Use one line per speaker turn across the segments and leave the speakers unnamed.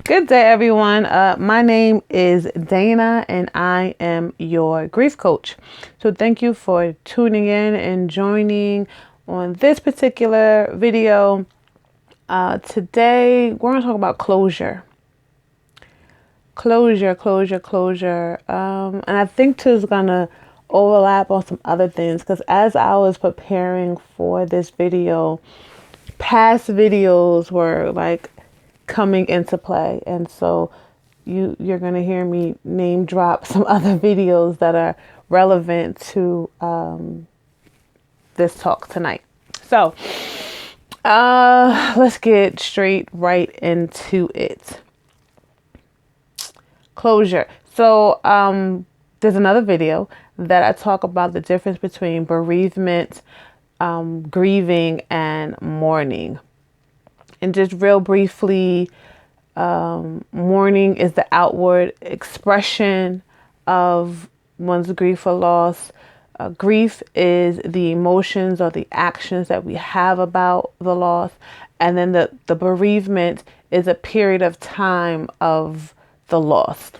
Good day, everyone. My name is Dana, and I am your grief coach. So thank you for tuning in and joining on this particular video. Today, we're going to talk about closure. Closure. And I think too is going to overlap on some other things, because as I was preparing for this video, past videos were like coming into play, and so you're going to hear me name drop some other videos that are relevant to this talk tonight. So let's get straight right into it. Closure. So there's another video that I talk about the difference between bereavement, grieving, and mourning. And just real briefly, mourning is the outward expression of one's grief or loss. Grief is the emotions or the actions that we have about the loss. And then the bereavement is a period of time of the loss.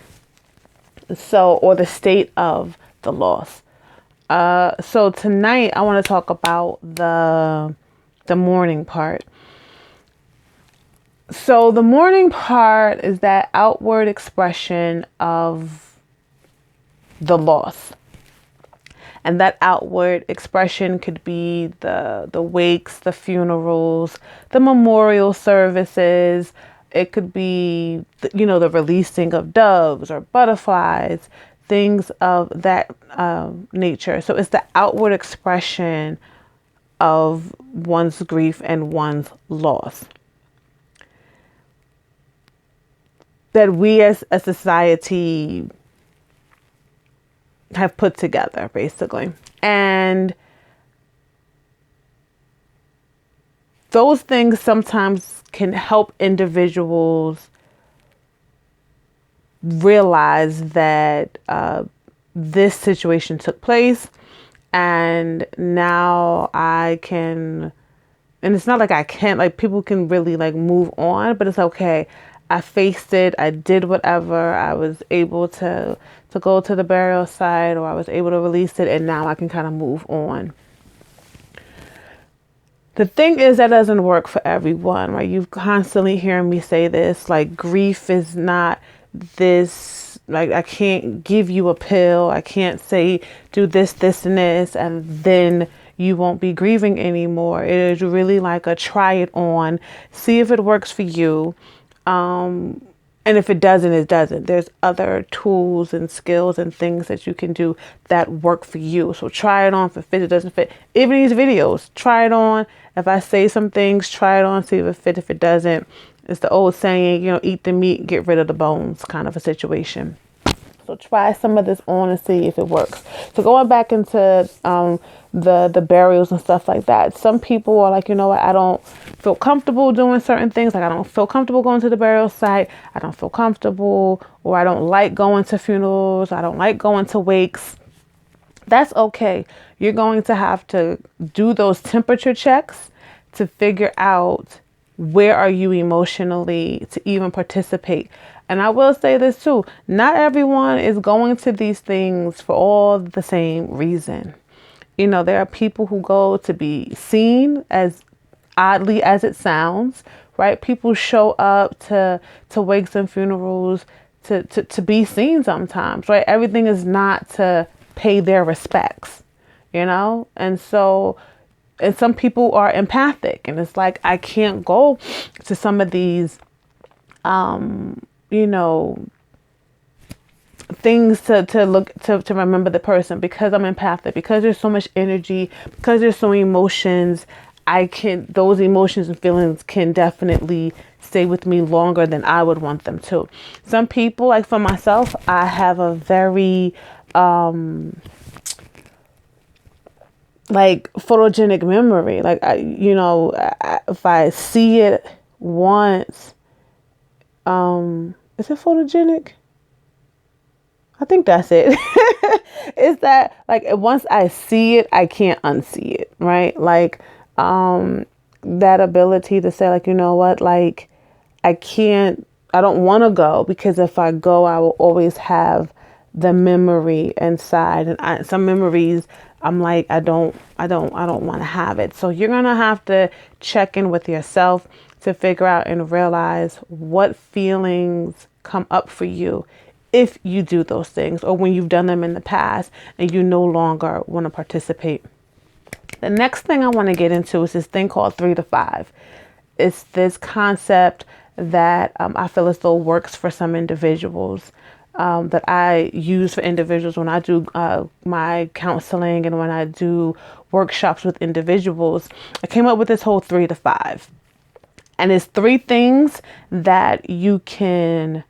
So, or the state of the loss. So tonight I want to talk about the mourning part. So the mourning part is that outward expression of the loss. And that outward expression could be the wakes, the funerals, the memorial services. It could be, the releasing of doves or butterflies, things of that nature. So it's the outward expression of one's grief and one's loss that we as a society have put together, basically. And those things sometimes can help individuals realize that this situation took place, and now I can, and it's not like I can't, like people can really like move on, but it's okay. I faced it. I did whatever. I was able to go to the burial site, or I was able to release it, and now I can kind of move on. The thing is, that doesn't work for everyone, right? You constantly hear me say this, like grief is not this, like I can't give you a pill. I can't say do this, this, and this, and then you won't be grieving anymore. It is really like a try it on, see if it works for you. And if it doesn't, it doesn't. There's other tools and skills and things that you can do that work for you. So try it on. If it fits, it doesn't fit. Even these videos, try it on. If I say some things, try it on, see if it fits. If it doesn't, it's the old saying, eat the meat, get rid of the bones kind of a situation. So try some of this on and see if it works. So going back into the burials and stuff like that, some people are like, I don't feel comfortable doing certain things. Like I don't feel comfortable going to the burial site. I don't feel comfortable, or I don't like going to funerals. I don't like going to wakes. That's okay. You're going to have to do those temperature checks to figure out where are you emotionally to even participate. And I will say this too, not everyone is going to these things for all the same reason. There are people who go to be seen, as oddly as it sounds, right? People show up to wakes and funerals to be seen sometimes, right? Everything is not to pay their respects, And so, and some people are empathic, and it's like, I can't go to some of these, things to look to remember the person, because I'm empathic, because there's so much energy, because there's so many emotions. Those emotions and feelings can definitely stay with me longer than I would want them to. Some people, like for myself, I have a very like photogenic memory. Like if I see it once, is it photogenic? I think that's it. It's that like once I see it, I can't unsee it, right? Like that ability to say like, you know what, like I can't want to go, because if I go, I will always have the memory inside, and some memories I'm like, I don't want to have it. So you're going to have to check in with yourself to figure out and realize what feelings come up for you if you do those things, or when you've done them in the past and you no longer want to participate. The next thing I want to get into is this thing called 3 to 5. It's this concept that I feel as though works for some individuals, that I use for individuals when I do my counseling and when I do workshops with individuals. I came up with this whole 3 to 5. And it's 3 things that you can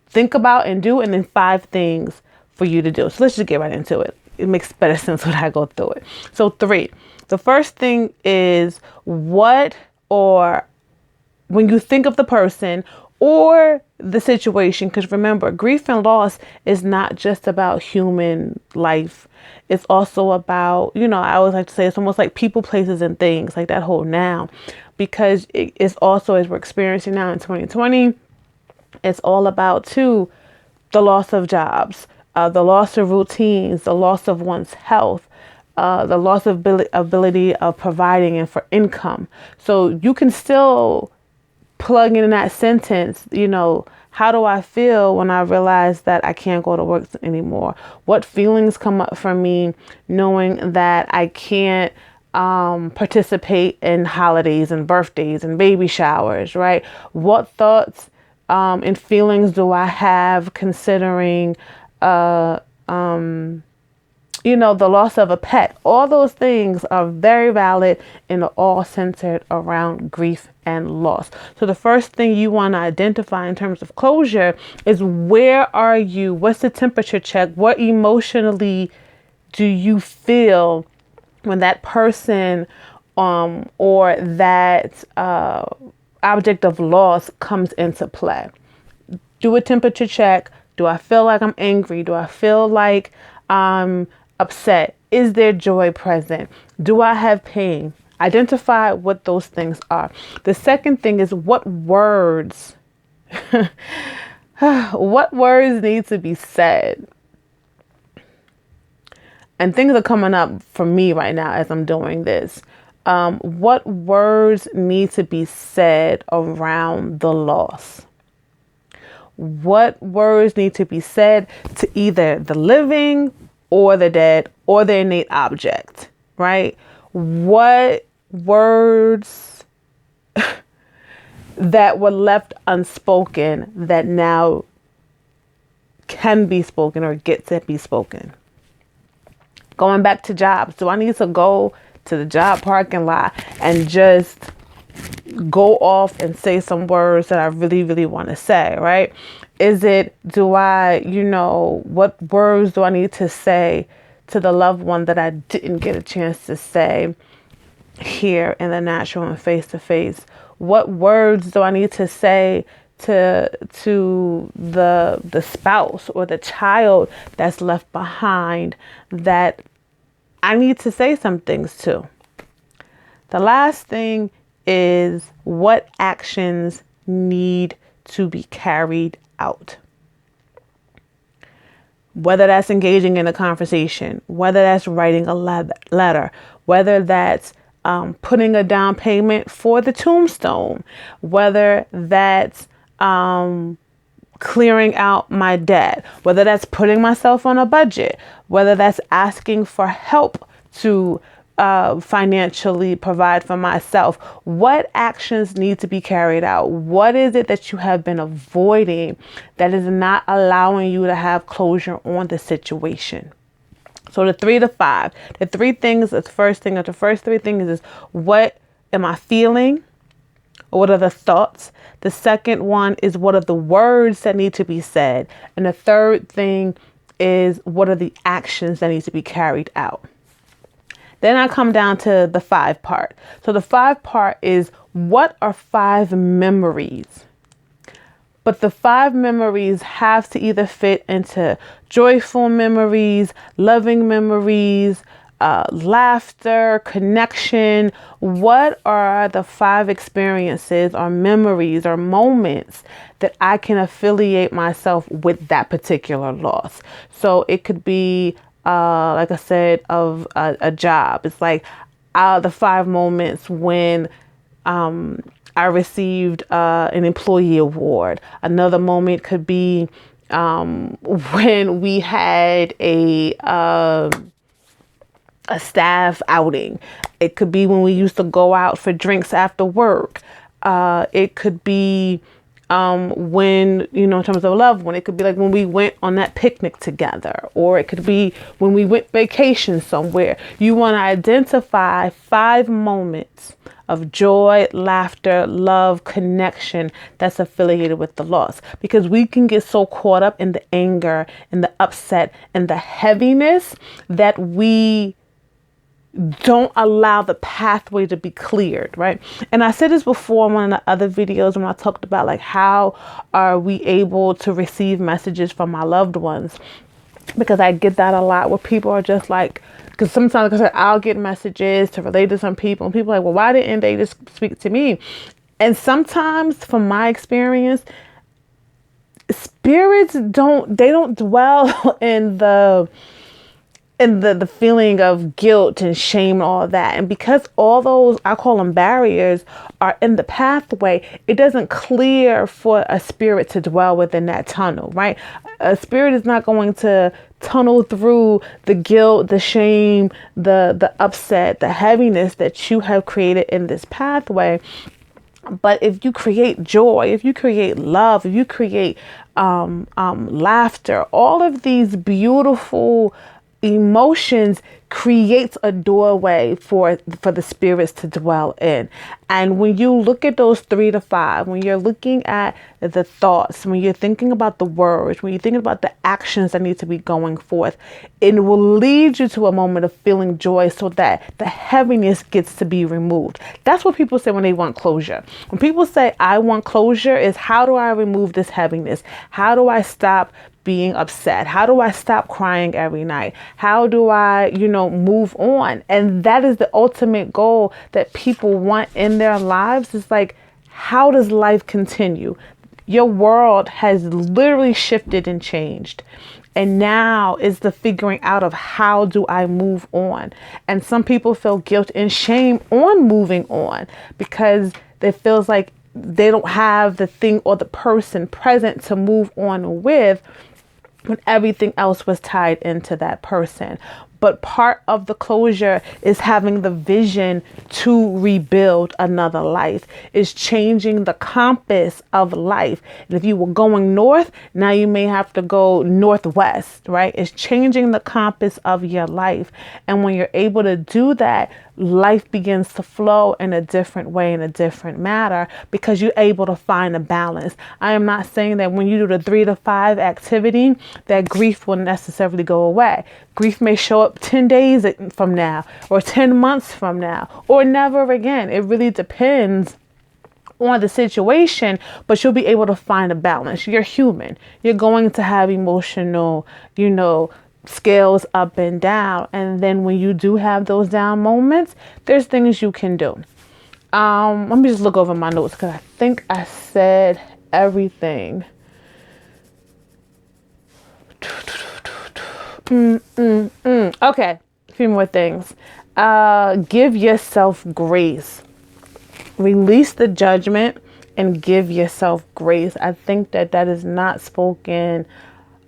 think about and do, and then 5 things for you to do. So let's just get right into it. It makes better sense when I go through it. So 3. The first thing is what, or when you think of the person or the situation, because remember, grief and loss is not just about human life. It's also about, I always like to say it's almost like people, places, and things, like that whole noun, because it's also, as we're experiencing now in 2020, it's all about, too, the loss of jobs, the loss of routines, the loss of one's health, the loss of ability of providing and for income. So you can still plug in that sentence, how do I feel when I realize that I can't go to work anymore? What feelings come up for me knowing that I can't participate in holidays and birthdays and baby showers, right? What thoughts and feelings do I have considering the loss of a pet? All those things are very valid and are all centered around grief and loss. So the first thing you want to identify in terms of closure is, where are you? What's the temperature check? What emotionally do you feel when that person or that object of loss comes into play? Do a temperature check. Do I feel like I'm angry? Do I feel like I'm upset? Is there joy present? Do I have pain? Identify what those things are. The second thing is, what words, what words need to be said? And things are coming up for me right now as I'm doing this. What words need to be said around the loss? What words need to be said to either the living or the dead or the innate object, right? What words that were left unspoken that now can be spoken or get to be spoken? Going back to jobs. Do I need to go to the job parking lot and just go off and say some words that I really, really want to say, right? What words do I need to say to the loved one that I didn't get a chance to say here in the natural and face to face? What words do I need to say to the spouse or the child that's left behind that I need to say some things to? The last thing is, what actions need to be carried out? Whether that's engaging in a conversation, whether that's writing a letter, whether that's putting a down payment for the tombstone, whether that's clearing out my debt, whether that's putting myself on a budget, whether that's asking for help to financially provide for myself. What actions need to be carried out? What is it that you have been avoiding that is not allowing you to have closure on the situation? So the 3 to 5, the 3 things, the first 3 things is, what am I feeling? What are the thoughts? The second one is, what are the words that need to be said? And the third thing is, what are the actions that need to be carried out? Then I come down to the 5 part. So the 5 part is, what are 5 memories? But the 5 memories have to either fit into joyful memories, loving memories, laughter, connection. What are the 5 experiences or memories or moments that I can affiliate myself with that particular loss? So it could be, like I said, of a job. It's like the 5 moments when I received an employee award. Another moment could be when we had a staff outing. It could be when we used to go out for drinks after work. It could be when, in terms of a loved one, it could be like when we went on that picnic together, or it could be when we went vacation somewhere. You want to identify 5 moments of joy, laughter, love, connection that's affiliated with the loss, because we can get so caught up in the anger and the upset and the heaviness that we don't allow the pathway to be cleared, right? And I said this before in one of the other videos when I talked about like how are we able to receive messages from our loved ones, because I get that a lot where people are just like, because sometimes, like I said, I'll get messages to relate to some people and people are like, well, why didn't they just speak to me? And sometimes from my experience, spirits don't dwell in the feeling of guilt and shame and all that. And because all those, I call them barriers, are in the pathway, it doesn't clear for a spirit to dwell within that tunnel, right? A spirit is not going to tunnel through the guilt, the shame, the upset, the heaviness that you have created in this pathway. But if you create joy, if you create love, if you create laughter, all of these beautiful emotions creates a doorway for the spirits to dwell in. And when you look at those 3 to 5, when you're looking at the thoughts, when you're thinking about the words, when you're thinking about the actions that need to be going forth, it will lead you to a moment of feeling joy so that the heaviness gets to be removed. That's what people say when they want closure. When people say, I want closure, is how do I remove this heaviness? How do I stop being upset? How do I stop crying every night? How do I, move on? And that is the ultimate goal that people want in their lives. Is like, how does life continue? Your world has literally shifted and changed. And now is the figuring out of how do I move on? And some people feel guilt and shame on moving on because it feels like they don't have the thing or the person present to move on with when everything else was tied into that person. But part of the closure is having the vision to rebuild another life, is changing the compass of life. And if you were going north, now you may have to go northwest, right? It's changing the compass of your life. And when you're able to do that, life begins to flow in a different way, in a different manner, because you're able to find a balance. I am not saying that when you do the 3 to 5 activity, that grief will necessarily go away. Grief may show up 10 days from now, or 10 months from now, or never again. It really depends on the situation, but you'll be able to find a balance. You're human. You're going to have emotional, scales up and down. And then when you do have those down moments, there's things you can do. Let me just look over my notes because I think I said everything. Okay, a few more things. Give yourself grace. Release the judgment and give yourself grace. I think that is not spoken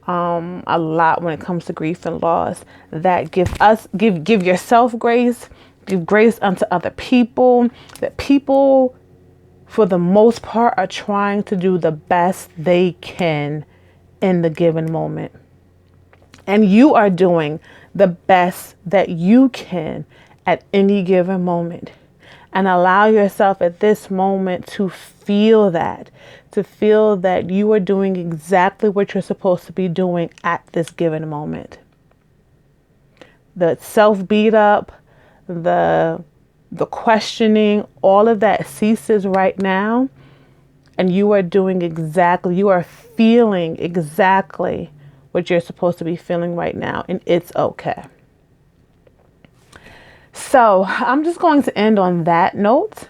a lot when it comes to grief and loss. That give yourself grace, give grace unto other people. That people, for the most part, are trying to do the best they can in the given moment. And you are doing the best that you can at any given moment. And allow yourself at this moment to feel that you are doing exactly what you're supposed to be doing at this given moment. The self beat up, the questioning, all of that ceases right now. And you are feeling exactly what you're supposed to be feeling right now. And it's okay. So I'm just going to end on that note.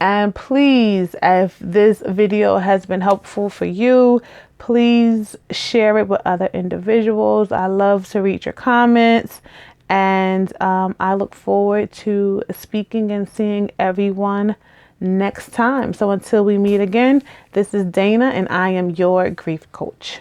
And please, if this video has been helpful for you, please share it with other individuals. I love to read your comments, and I look forward to speaking and seeing everyone next time. So until we meet again, this is Dana, and I am your grief coach.